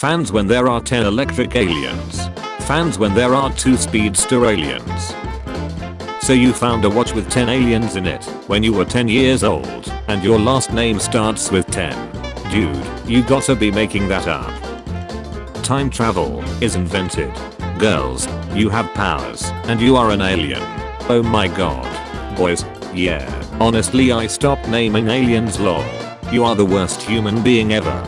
Fans when there are 10 electric aliens. Fans when there are 2 speedster aliens. So you found a watch with 10 aliens in it when you were 10 years old and your last name starts with 10. Dude, you gotta be making that up. Time travel is invented. Girls, you have powers and you are an alien. Oh my god. Boys, yeah. Honestly I stopped naming aliens lol. You are the worst human being ever.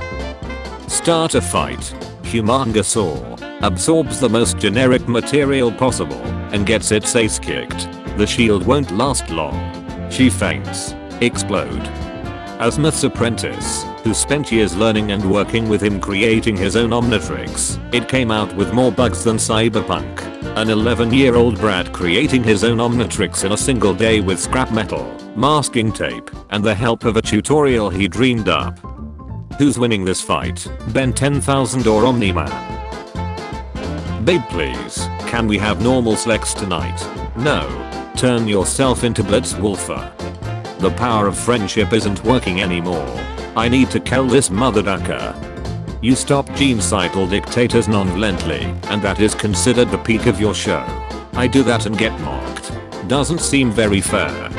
Start a fight. Humongosaur absorbs the most generic material possible and gets its ace kicked. The shield won't last long. She faints. Explode. Azimuth's apprentice, who spent years learning and working with him creating his own Omnitrix, it came out with more bugs than Cyberpunk. An 11-year-old brat creating his own Omnitrix in a single day with scrap metal, masking tape, and the help of a tutorial he dreamed up. Who's winning this fight, Ben 10,000 or Omni-Man? Babe please, can we have normal sex tonight? No. Turn yourself into Blitzwolfer. The power of friendship isn't working anymore. I need to kill this motherfucker. You stop genocidal dictators non-violently, and that is considered the peak of your show. I do that and get mocked. Doesn't seem very fair.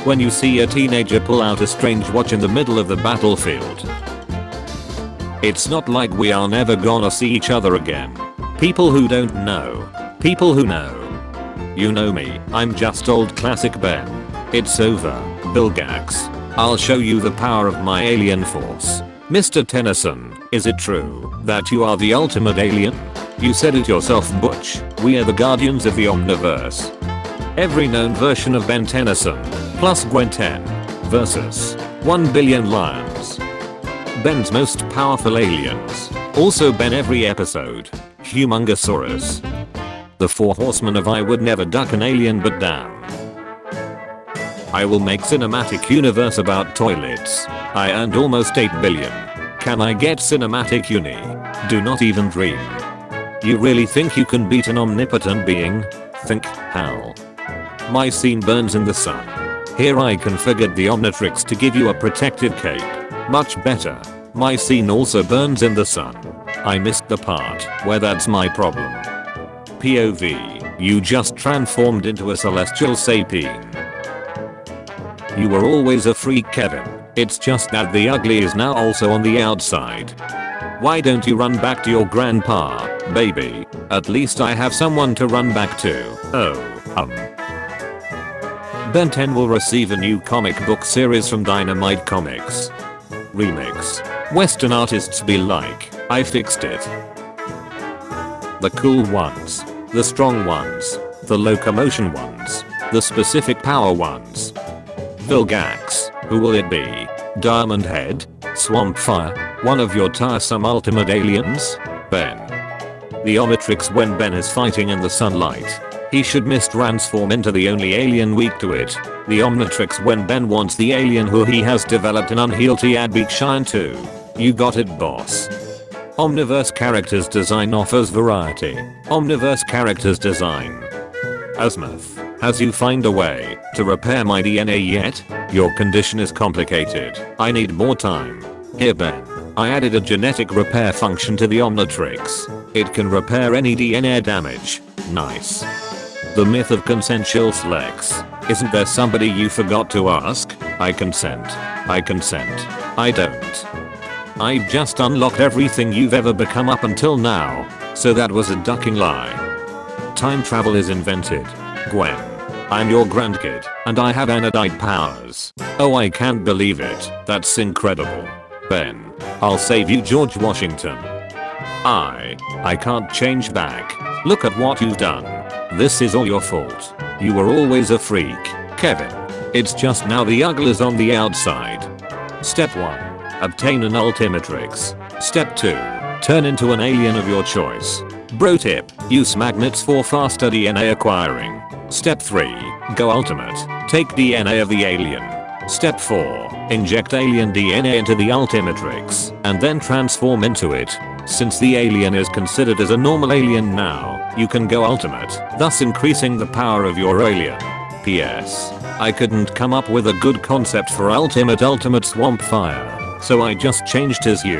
When you see a teenager pull out a strange watch in the middle of the battlefield. It's not like we are never gonna see each other again. People who don't know. People who know. You know me, I'm just old classic Ben. It's over, Bill Gax. I'll show you the power of my alien force. Mr. Tennyson, is it true that you are the ultimate alien? You said it yourself Butch, we are the guardians of the Omniverse. Every known version of Ben Tennyson, plus Gwen 10, versus 1 billion lions. Ben's most powerful aliens. Also Ben every episode. Humongosaurus. The 4 horsemen of I would never duck an alien but damn. I will make cinematic universe about toilets. I earned almost 8 billion. Can I get cinematic uni? Do not even dream. You really think you can beat an omnipotent being? Think hell. My scene burns in the sun. Here I configured the Omnitrix to give you a protective cape. Much better. My scene also burns in the sun. I missed the part where that's my problem. POV, you just transformed into a celestial sapien. You were always a freak Kevin, it's just that the ugly is now also on the outside. Why don't you run back to your grandpa, baby? At least I have someone to run back to. Ben 10 will receive a new comic book series from Dynamite Comics. Remix. Western artists be like, I fixed it. The cool ones. The strong ones. The locomotion ones. The specific power ones. Vilgax. Who will it be? Diamond Head? Swampfire? One of your tiresome ultimate aliens? Ben. The Omnitrix when Ben is fighting in the sunlight. He should mistransform into the only alien weak to it. The Omnitrix when Ben wants the alien who he has developed an unhealed Adbeak shine to. You got it boss. Omniverse characters design offers variety. Omniverse characters design. Azimuth, has you find a way to repair my DNA yet? Your condition is complicated. I need more time. Here Ben. I added a genetic repair function to the Omnitrix. It can repair any DNA damage. Nice. The myth of consensual sex. Isn't there somebody you forgot to ask? I consent. I consent. I don't. I've just unlocked everything you've ever become up until now, so that was a ducking lie. Time travel is invented. Gwen. I'm your grandkid, and I have anodite powers. Oh I can't believe it, that's incredible. Ben. I'll save you George Washington. I can't change back. Look at what you've done. This is all your fault. You were always a freak, Kevin. It's just now the uglies on the outside. Step 1. Obtain an Ultimatrix. Step 2. Turn into an alien of your choice. Bro tip. Use magnets for faster DNA acquiring. Step 3. Go ultimate. Take DNA of the alien. Step 4. Inject alien DNA into the Ultimatrix and then transform into it. Since the alien is considered as a normal alien now, you can go ultimate, thus increasing the power of your alien. P.S. I couldn't come up with a good concept for ultimate Swampfire, so I just changed his U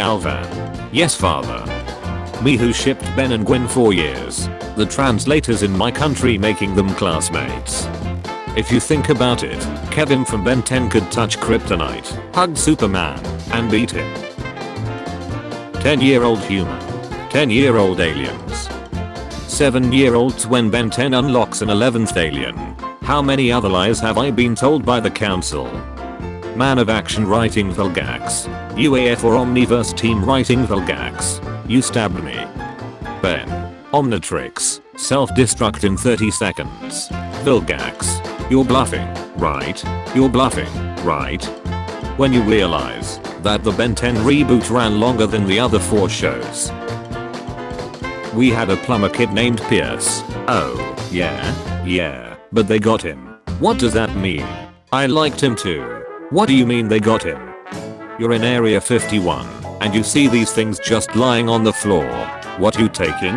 Galvan. Yes father. Me who shipped Ben and Gwen for years. The translators in my country making them classmates. If you think about it, Kevin from Ben 10 could touch Kryptonite, hug Superman, and beat him. 10-year-old human. 10-year-old aliens. 7-year-olds when Ben 10 unlocks an 11th alien. How many other lies have I been told by the council? Man of action writing Vilgax. UAF or Omniverse team writing Vilgax. You stabbed me. Ben. Omnitrix. Self-destruct in 30 seconds. Vilgax. You're bluffing, right? You're bluffing, right? When you realize that the Ben 10 reboot ran longer than the other 4 shows. We had a plumber kid named Pierce. Oh, yeah, but they got him. What does that mean? I liked him too. What do you mean they got him? You're in Area 51, and you see these things just lying on the floor. What you taking?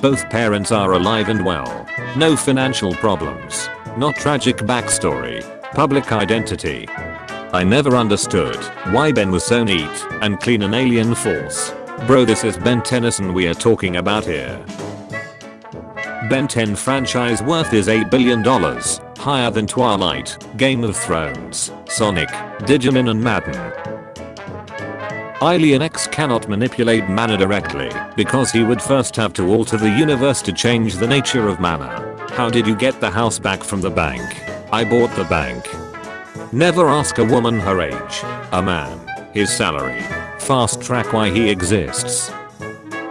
Both parents are alive and well. No financial problems. Not tragic backstory. Public identity. I never understood why Ben was so neat and clean an alien force. Bro, this is Ben Tennyson we are talking about here. Ben 10 franchise worth is $8 billion, higher than Twilight, Game of Thrones, Sonic, Digimon and Madden. Alien X cannot manipulate mana directly because he would first have to alter the universe to change the nature of mana. How did you get the house back from the bank? I bought the bank. Never ask a woman her age, a man, his salary. Fast track why he exists.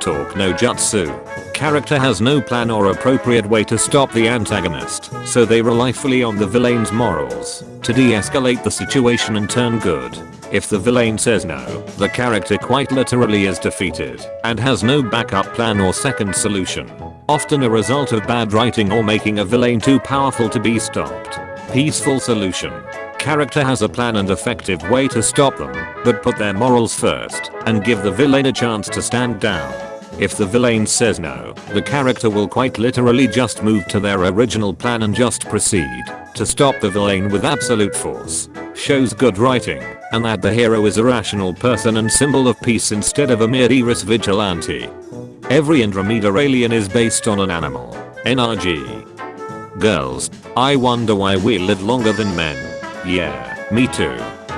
Talk no jutsu. Character has no plan or appropriate way to stop the antagonist, so they rely fully on the villain's morals to de-escalate the situation and turn good. If the villain says no, the character quite literally is defeated and has no backup plan or second solution. Often a result of bad writing or making a villain too powerful to be stopped. Peaceful solution. Character has a plan and effective way to stop them, but put their morals first and give the villain a chance to stand down. If the villain says no, the character will quite literally just move to their original plan and just proceed to stop the villain with absolute force. Shows good writing, and that the hero is a rational person and symbol of peace instead of a mere vigilante. Every Andromeda alien is based on an animal. NRG. Girls, I wonder why we live longer than men. Yeah, me too.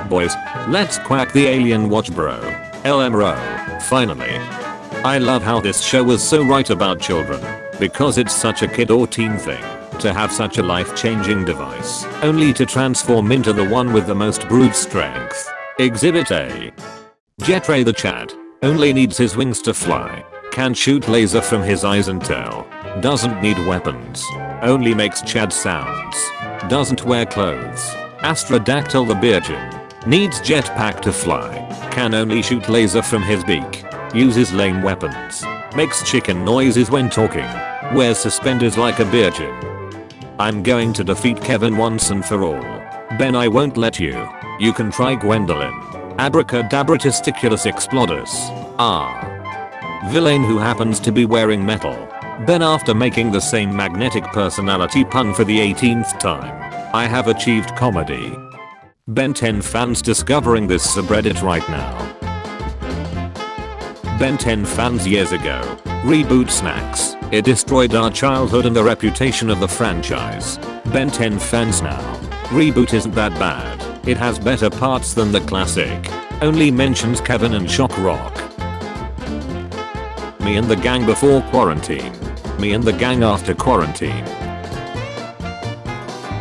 Boys, let's quack the alien watch bro. LMRO. Finally. I love how this show was so right about children. Because it's such a kid or teen thing. To have such a life-changing device. Only to transform into the one with the most brute strength. Exhibit A. Jetray the Chad. Only needs his wings to fly. Can shoot laser from his eyes and tail. Doesn't need weapons. Only makes Chad sounds. Doesn't wear clothes. Astrodactyl the Virgin. Needs jetpack to fly. Can only shoot laser from his beak. Uses lame weapons. Makes chicken noises when talking. Wears suspenders like a virgin. I'm going to defeat Kevin once and for all. Ben, I won't let you. You can try Gwendolyn. Abracadabra testiculus explodus. Villain who happens to be wearing metal. Ben, after making the same magnetic personality pun for the 18th time. I have achieved comedy. Ben 10 fans discovering this subreddit right now. Ben 10 fans years ago. Reboot snacks. It destroyed our childhood and the reputation of the franchise. Ben 10 fans now. Reboot isn't that bad. It has better parts than the classic. Only mentions Kevin and Shock Rock. Me and the gang before quarantine. Me and the gang after quarantine.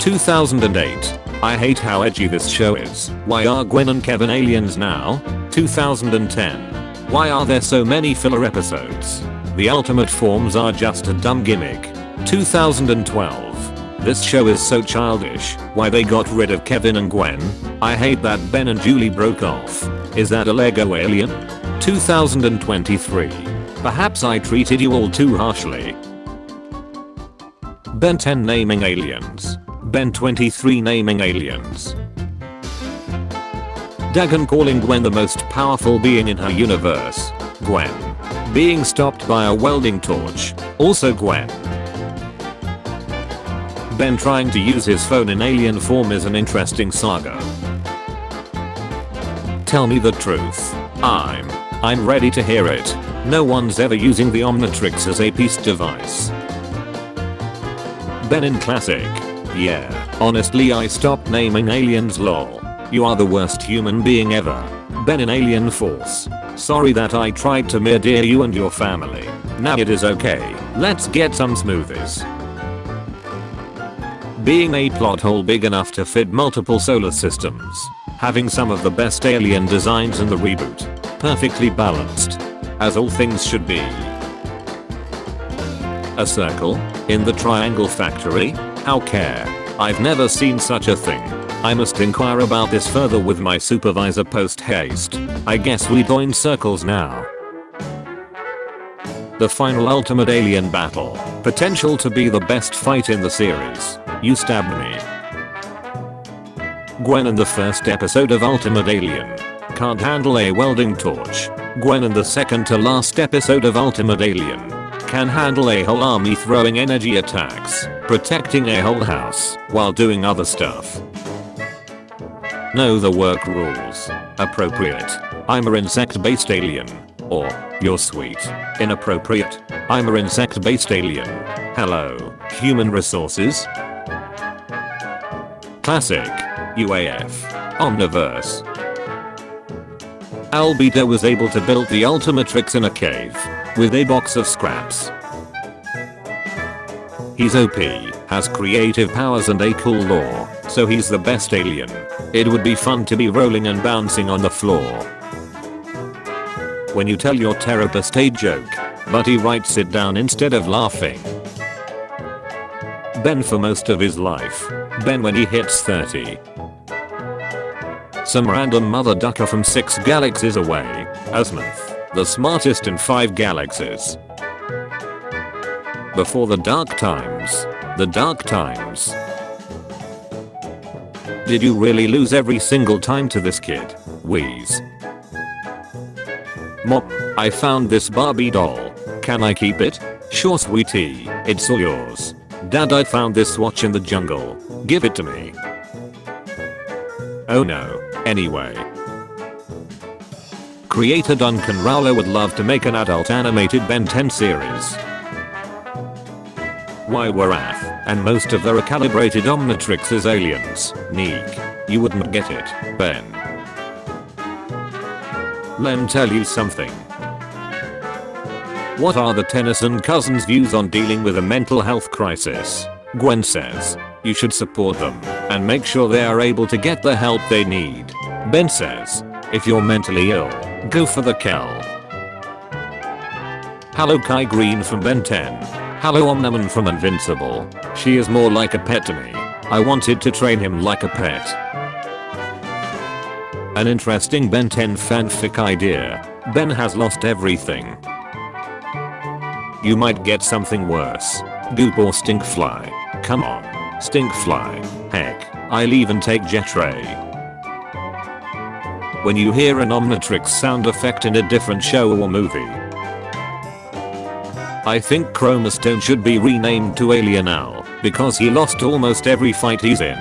2008. I hate how edgy this show is. Why are Gwen and Kevin aliens now? 2010. Why are there so many filler episodes? The ultimate forms are just a dumb gimmick. 2012. This show is so childish. Why they got rid of Kevin and Gwen? I hate that Ben and Julie broke off. Is that a Lego alien? 2023. Perhaps I treated you all too harshly. Ben 10 naming aliens. Ben 23 naming aliens. Dagon calling Gwen the most powerful being in her universe. Gwen. Being stopped by a welding torch. Also Gwen. Ben trying to use his phone in alien form is an interesting saga. Tell me the truth. I'm ready to hear it. No one's ever using the Omnitrix as a peace device. Ben in classic. Yeah, honestly I stopped naming aliens lol. You are the worst human being ever. Ben in Alien Force. Sorry that I tried to murder you and your family. Now it is okay. Let's get some smoothies. Being a plot hole big enough to fit multiple solar systems. Having some of the best alien designs in the reboot. Perfectly balanced. As all things should be. A circle? In the Triangle Factory? How care? I've never seen such a thing. I must inquire about this further with my supervisor post haste. I guess we join circles now. The final ultimate alien battle. Potential to be the best fight in the series. You stabbed me. Gwen in the first episode of Ultimate Alien. Can't handle a welding torch. Gwen in the second to last episode of Ultimate Alien. Can handle a whole army throwing energy attacks, protecting a whole house, while doing other stuff. Know the work rules. Appropriate. I'm a insect-based alien. Or, you're sweet. Inappropriate. I'm a insect-based alien. Hello, human resources. Classic. UAF. Omniverse. Albedo was able to build the Ultimatrix in a cave. With a box of scraps. He's OP, has creative powers and a cool lore, so he's the best alien. It would be fun to be rolling and bouncing on the floor. When you tell your therapist a joke, but he writes it down instead of laughing. Ben for most of his life. Ben when he hits 30. Some random mother ducker from 6 galaxies away. Azimuth. The smartest in 5 galaxies. Before the dark times. The dark times. Did you really lose every single time to this kid? Wheeze. Mom, I found this Barbie doll. Can I keep it? Sure sweetie, it's all yours. Dad, I found this watch in the jungle. Give it to me. Oh no. Anyway. Creator Duncan Rowler would love to make an adult animated Ben 10 series. Why were Ath and most of the recalibrated Omnitrix is aliens? Neek. You wouldn't get it, Ben. Lem tell you something. What are the Tennyson cousins' views on dealing with a mental health crisis? Gwen says, you should support them and make sure they are able to get the help they need. Ben says, if you're mentally ill, go for the kill. Hello Kai Green from Ben 10. Hello Omniman from Invincible. She is more like a pet to me. I wanted to train him like a pet. An interesting Ben 10 fanfic idea. Ben has lost everything. You might get something worse. Goop or Stinkfly. Come on. Stinkfly. Heck, I'll even take Jetray. When you hear an Omnitrix sound effect in a different show or movie. I think Chroma Stone should be renamed to Alien Owl because he lost almost every fight he's in.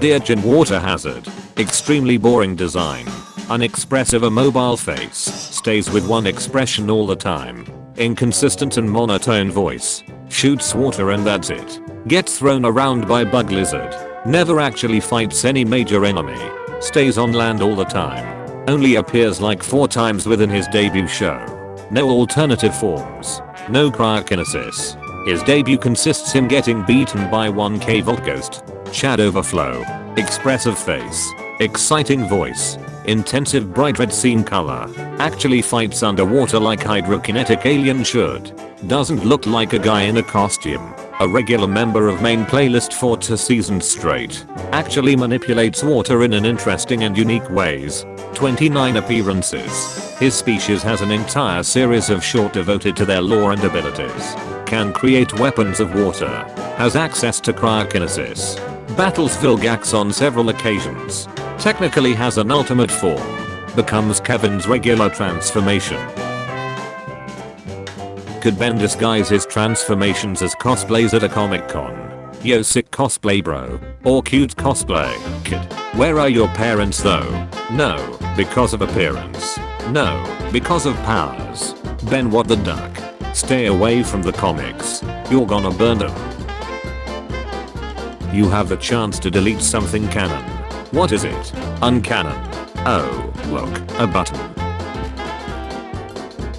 Deergen Water Hazard. Extremely boring design. Unexpressive, a mobile face. Stays with one expression all the time. Inconsistent and monotone voice. Shoots water and that's it. Gets thrown around by bug lizard. Never actually fights any major enemy. Stays on land all the time. Only appears like 4 times within his debut show. No alternative forms. No cryokinesis. His debut consists him getting beaten by one K-Volt ghost. Chad overflow. Expressive face. Exciting voice. Intensive bright red seam color. Actually fights underwater like hydrokinetic alien should. Doesn't look like a guy in a costume. A regular member of main playlist for 2 seasons straight. Actually manipulates water in an interesting and unique ways. 29 appearances. His species has an entire series of short devoted to their lore and abilities. Can create weapons of water. Has access to cryokinesis. Battles Vilgax on several occasions. Technically has an ultimate form. Becomes Kevin's regular transformation. Could Ben disguise his transformations as cosplays at a Comic Con? Yo, sick cosplay bro. Or cute cosplay. Kid. Where are your parents though? No, because of appearance. No, because of powers. Ben, what the duck? Stay away from the comics. You're gonna burn them. You have the chance to delete something canon. What is it? Uncanon. Oh, look, a button.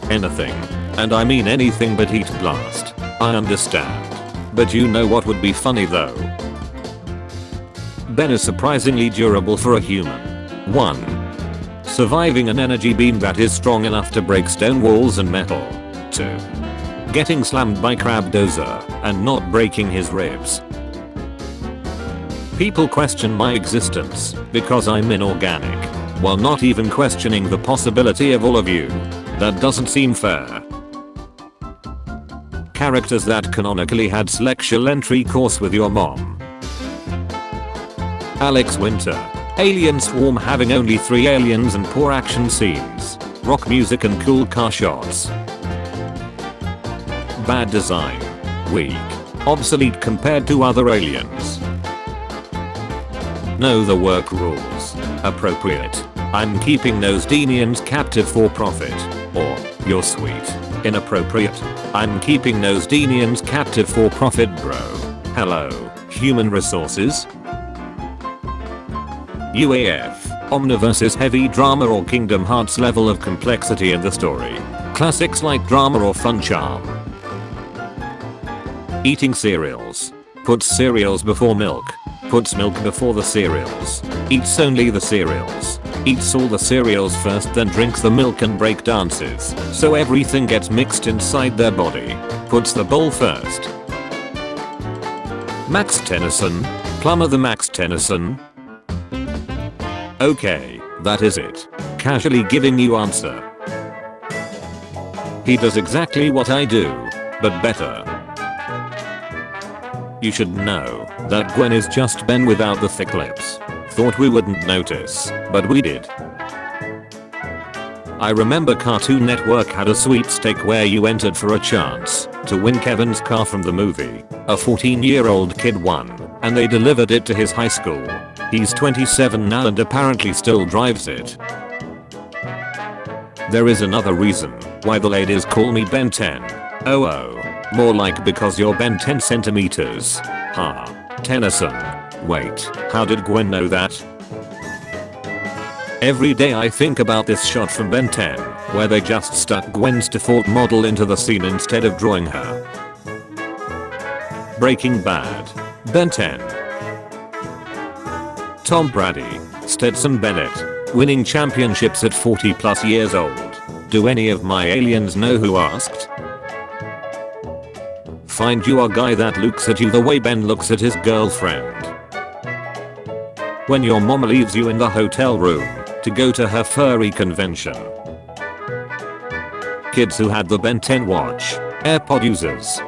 Anything. And I mean anything but Heat Blast. I understand. But you know what would be funny though? Ben is surprisingly durable for a human. 1. Surviving an energy beam that is strong enough to break stone walls and metal. 2. Getting slammed by Crab Dozer and not breaking his ribs. People question my existence because I'm inorganic, while not even questioning the possibility of all of you. That doesn't seem fair. Characters that canonically had selection entry course with your mom. Alex Winter. Alien Swarm having only 3 aliens and poor action scenes. Rock music and cool car shots. Bad design. Weak. Obsolete compared to other aliens. Know the work rules. Appropriate. I'm keeping those Denians captive for profit. Or, you're sweet. Inappropriate. I'm keeping those Denians captive for profit bro. Hello, human resources? UAF. Omniverse's heavy drama or Kingdom Hearts level of complexity in the story. Classics like drama or fun charm. Eating cereals. Puts cereals before milk. Puts milk before the cereals. Eats only the cereals. Eats all the cereals first, then drinks the milk and break dances. So everything gets mixed inside their body. Puts the bowl first. Max Tennyson. Plumber the Max Tennyson. Okay, that is it. Casually giving you answer. He does exactly what I do, but better. You should know that Gwen is just Ben without the thick lips. Thought we wouldn't notice, but we did. I remember Cartoon Network had a sweepstake where you entered for a chance to win Kevin's car from the movie. A 14-year-old kid won, and they delivered it to his high school. He's 27 now and apparently still drives it. There is another reason why the ladies call me Ben 10. Oh, more like because you're Ben 10 centimeters. Ha. Tennyson. Wait, how did Gwen know that? Every day I think about this shot from Ben 10, where they just stuck Gwen's default model into the scene instead of drawing her. Breaking Bad. Ben 10. Tom Brady. Stetson Bennett. Winning championships at 40 plus years old. Do any of my aliens know who asked? Find you a guy that looks at you the way Ben looks at his girlfriend. When your mama leaves you in the hotel room to go to her furry convention. Kids who had the Ben 10 watch. AirPod users.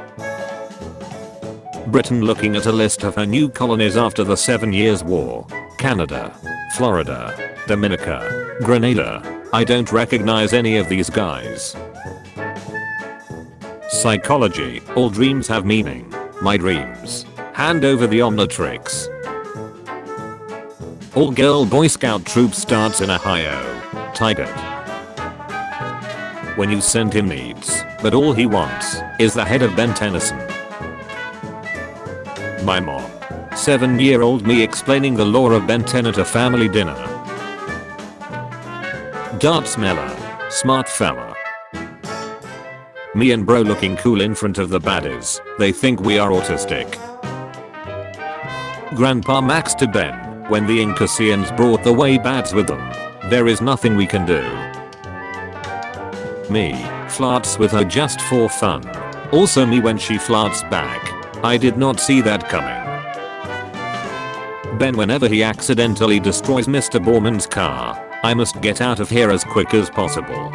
Britain looking at a list of her new colonies after the 7 Years' War. Canada. Florida. Dominica. Grenada. I don't recognize any of these guys. Psychology. All dreams have meaning. My dreams. Hand over the Omnitrix. All girl Boy Scout troop starts in Ohio. Tiger. When you send him needs, but all he wants is the head of Ben Tennyson. My mom. 7-year-old me explaining the lore of Ben 10 at a family dinner. Dart smeller. Smart fella. Me and bro looking cool in front of the baddies. They think we are autistic. Grandpa Max to Ben. When the Incassians brought the way bads with them. There is nothing we can do. Me. Flirts with her just for fun. Also me when she flirts back. I did not see that coming. Ben whenever he accidentally destroys Mr. Borman's car. I must get out of here as quick as possible.